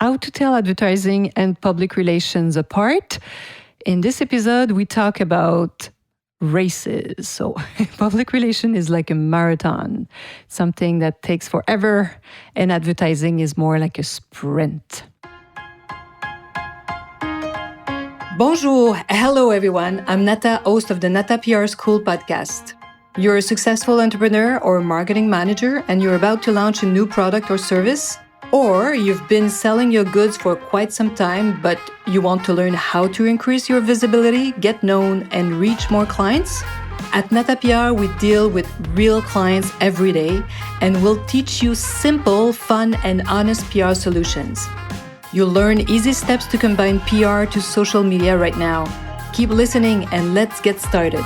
how to tell advertising and public relations apart. In this episode, we talk about races. So public relation is like a marathon, something that takes forever, and advertising is more like a sprint. Bonjour, hello everyone. I'm Nata, host of the Nata PR School podcast. You're a successful entrepreneur or marketing manager and you're about to launch a new product or service, or you've been selling your goods for quite some time, but you want to learn how to increase your visibility, get known, and reach more clients? At Nata PR, we deal with real clients every day, and we'll teach you simple, fun, and honest PR solutions. You'll learn easy steps to combine PR to social media right now. Keep listening, and let's get started.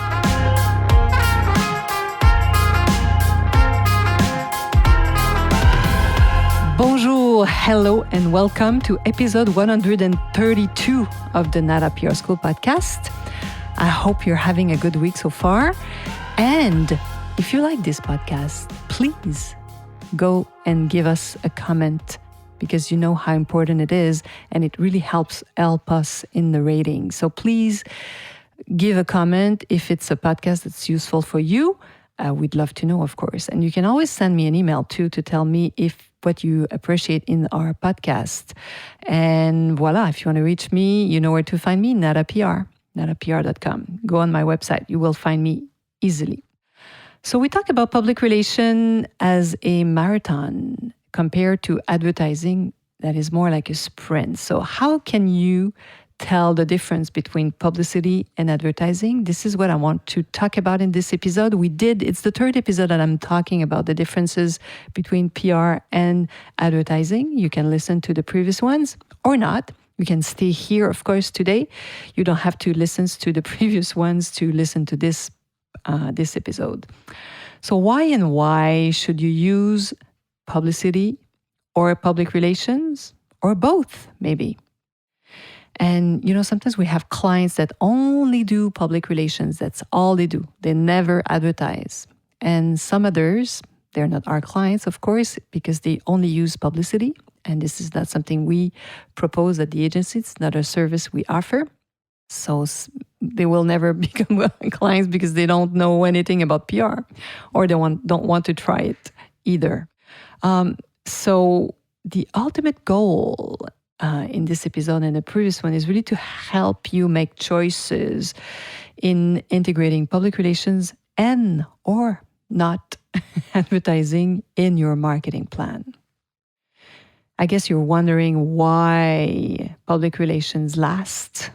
Bonjour, hello, and welcome to episode 132 of the Nata PR School podcast. I hope you're having a good week so far. And if you like this podcast, please go and give us a comment because you know how important it is and it really help us in the rating. So please give a comment if it's a podcast that's useful for you. We'd love to know, of course. And you can always send me an email too to tell me what you appreciate in our podcast. And voila, if you want to reach me, you know where to find me, natapr.com. Go on my website. You will find me easily. So we talk about public relation as a marathon compared to advertising that is more like a sprint. So how can you tell the difference between publicity and advertising? This is what I want to talk about in this episode. It's the third episode that I'm talking about the differences between PR and advertising. You can listen to the previous ones or not. You can stay here, of course, today. You don't have to listen to the previous ones to listen to this episode. So why should you use publicity or public relations or both, maybe? And, sometimes we have clients that only do public relations. That's all they do. They never advertise. And some others, they're not our clients, of course, because they only use publicity. And this is not something we propose at the agency. It's not a service we offer. So they will never become clients because they don't know anything about PR or they don't want to try it either. So the ultimate goal in this episode and the previous one is really to help you make choices in integrating public relations and or not advertising in your marketing plan. I guess you're wondering why public relations last,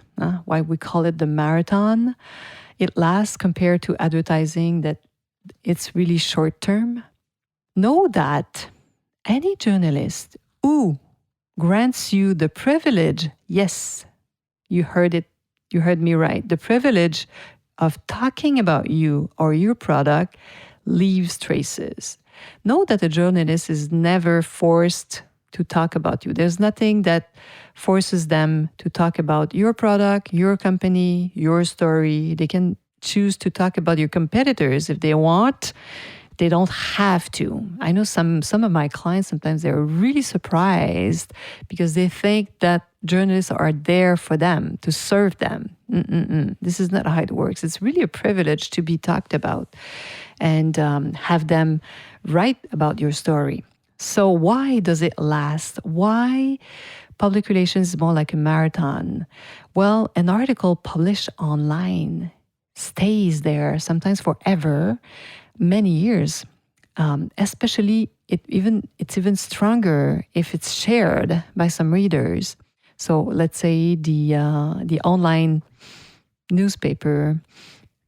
why we call it the marathon. It lasts compared to advertising that it's really short term. Know that any journalist who grants you the privilege, yes, you heard me right, the privilege of talking about you or your product leaves traces. Know that a journalist is never forced to talk about you. There's nothing that forces them to talk about your product, your company, your story. They can choose to talk about your competitors if they want. They don't have to. I know some of my clients, sometimes they're really surprised because they think that journalists are there for them, to serve them. This is not how it works. It's really a privilege to be talked about and have them write about your story. So why does it last? Why public relations is more like a marathon? Well, an article published online stays there, sometimes forever, many years, especially it's even stronger if it's shared by some readers. So let's say the online newspaper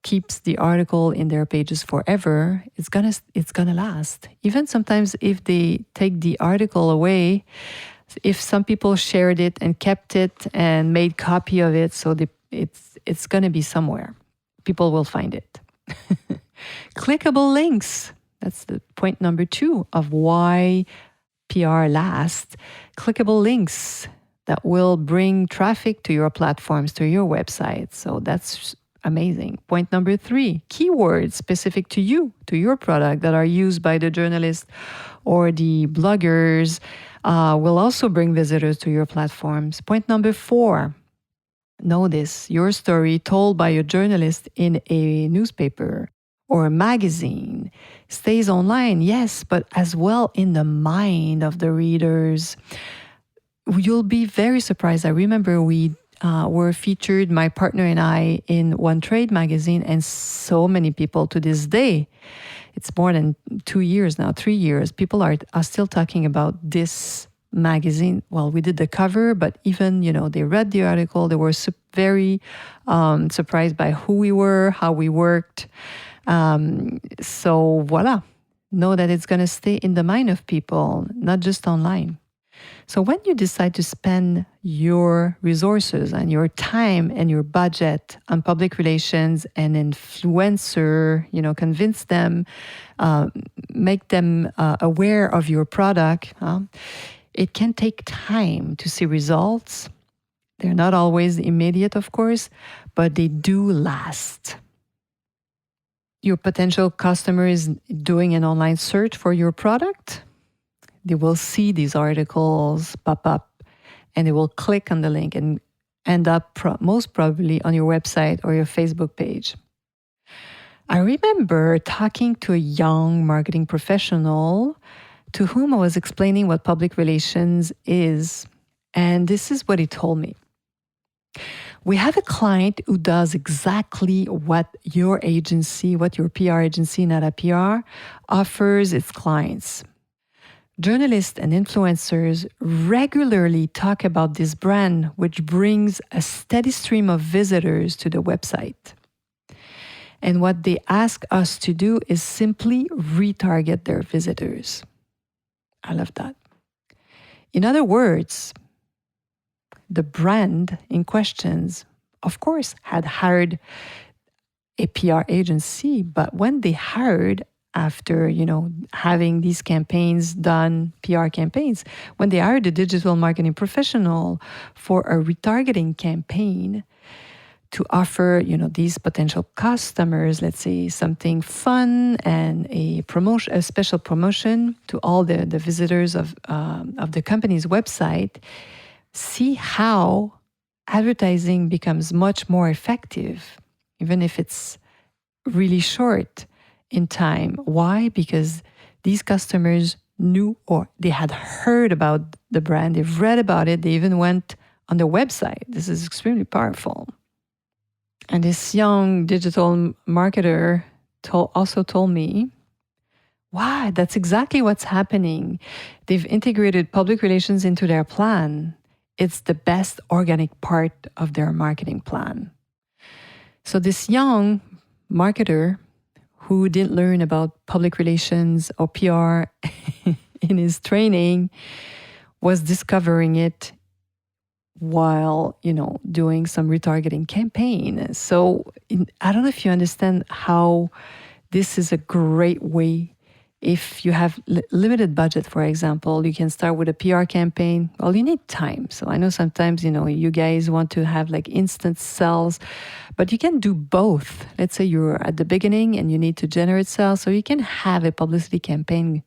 keeps the article in their pages forever. It's gonna last. Even sometimes if they take the article away, if some people shared it and kept it and made copy of it, so it's gonna be somewhere. People will find it. Clickable links. That's the point number 2 of why PR lasts. Clickable links that will bring traffic to your platforms, to your website. So that's amazing. Point number 3, keywords specific to you, to your product that are used by the journalists or the bloggers will also bring visitors to your platforms. Point number 4, know this: your story told by a journalist in a newspaper or a magazine stays online, yes, but as well in the mind of the readers. You'll be very surprised. I remember we were featured, my partner and I, in One Trade magazine, and so many people to this day, it's more than 2 years now, 3 years, people are still talking about this magazine. Well, we did the cover, but even, they read the article. They were very surprised by who we were, how we worked. So voila, know that it's going to stay in the mind of people, not just online. So when you decide to spend your resources and your time and your budget on public relations and influencer, convince them, make them aware of your product, it can take time to see results. They're not always immediate, of course, but they do last. Your potential customer is doing an online search for your product. They will see these articles pop up and they will click on the link and end up most probably on your website or your Facebook page. I remember talking to a young marketing professional to whom I was explaining what public relations is. And this is what he told me. We have a client who does exactly what your agency, what your PR agency, Nata PR, offers its clients. Journalists and influencers regularly talk about this brand, which brings a steady stream of visitors to the website. And what they ask us to do is simply retarget their visitors. I love that. In other words, the brand in questions, of course, had hired a PR agency, but when they hired, after having these campaigns done, PR campaigns, when they hired a digital marketing professional for a retargeting campaign to offer these potential customers, let's say, something fun and a special promotion to all the visitors of the company's website, see how advertising becomes much more effective, even if it's really short in time. Why? Because these customers knew, or they had heard about the brand, they've read about it, they even went on the website. This is extremely powerful. And this young digital marketer also told me, wow, that's exactly what's happening. They've integrated public relations into their plan. It's the best organic part of their marketing plan. So this young marketer who didn't learn about public relations or PR in his training was discovering it while, doing some retargeting campaign. So I don't know if you understand how this is a great way. If you have limited budget, for example, you can start with a PR campaign. Well, you need time. So I know sometimes, you guys want to have like instant sales, but you can do both. Let's say you're at the beginning and you need to generate sales. So you can have a publicity campaign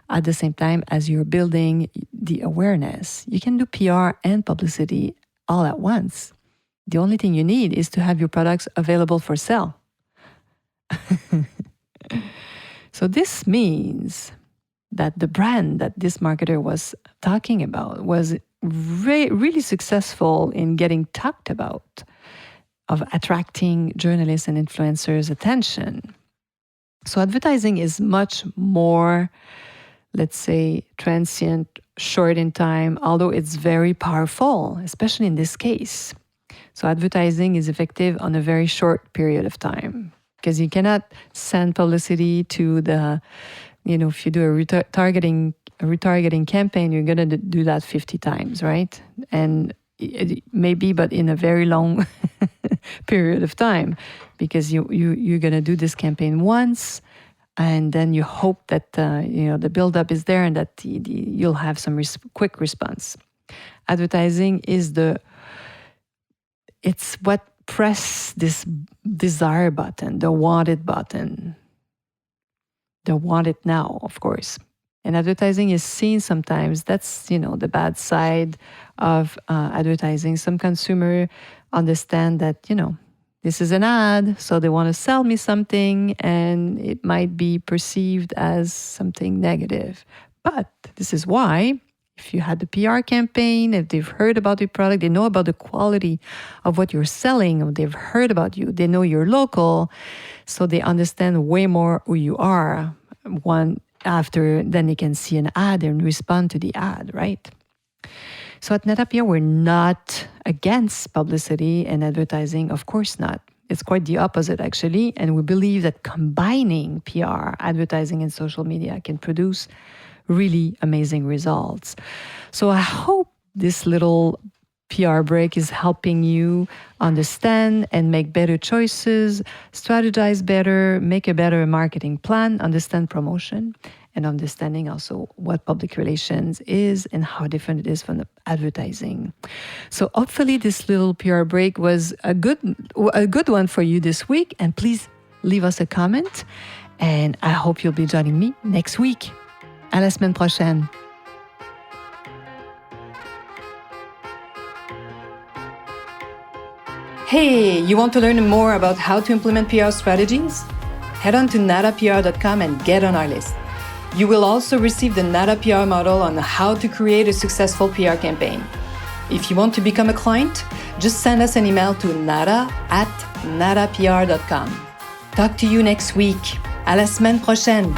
at the same time as you're building the awareness. You can do PR and publicity all at once. The only thing you need is to have your products available for sale. So this means that the brand that this marketer was talking about was really successful in getting talked about, of attracting journalists and influencers' attention. So advertising is much more, let's say, transient, short in time, although it's very powerful, especially in this case. So advertising is effective on a very short period of time, because you cannot send publicity to the, if you do a retargeting campaign, you're going to do that 50 times, right? And maybe, but in a very long period of time, because you're going to do this campaign once, and then you hope that the buildup is there and that you'll have some quick response. Advertising is it's what press this desire button, the want it button, the want it now, of course. And advertising is seen sometimes. That's, the bad side of advertising. Some consumer understand that, this is an ad, so they want to sell me something, and it might be perceived as something negative. But this is why, if you had the PR campaign, if they've heard about your product, they know about the quality of what you're selling, or they've heard about you, they know you're local, so they understand way more who you are. Then they can see an ad and respond to the ad, right? So at Nata PR, we're not against publicity and advertising. Of course not. It's quite the opposite, actually. And we believe that combining PR, advertising, and social media can produce really amazing results. So I hope this little PR break is helping you understand and make better choices, strategize better, make a better marketing plan, understand promotion, and understanding also what public relations is and how different it is from the advertising. So hopefully this little PR break was a good one for you this week. And please leave us a comment. And I hope you'll be joining me next week. À la semaine prochaine. Hey, you want to learn more about how to implement PR strategies? Head on to natapr.com and get on our list. You will also receive the Nata PR model on how to create a successful PR campaign. If you want to become a client, just send us an email to nata@natapr.com. Talk to you next week. À la semaine prochaine.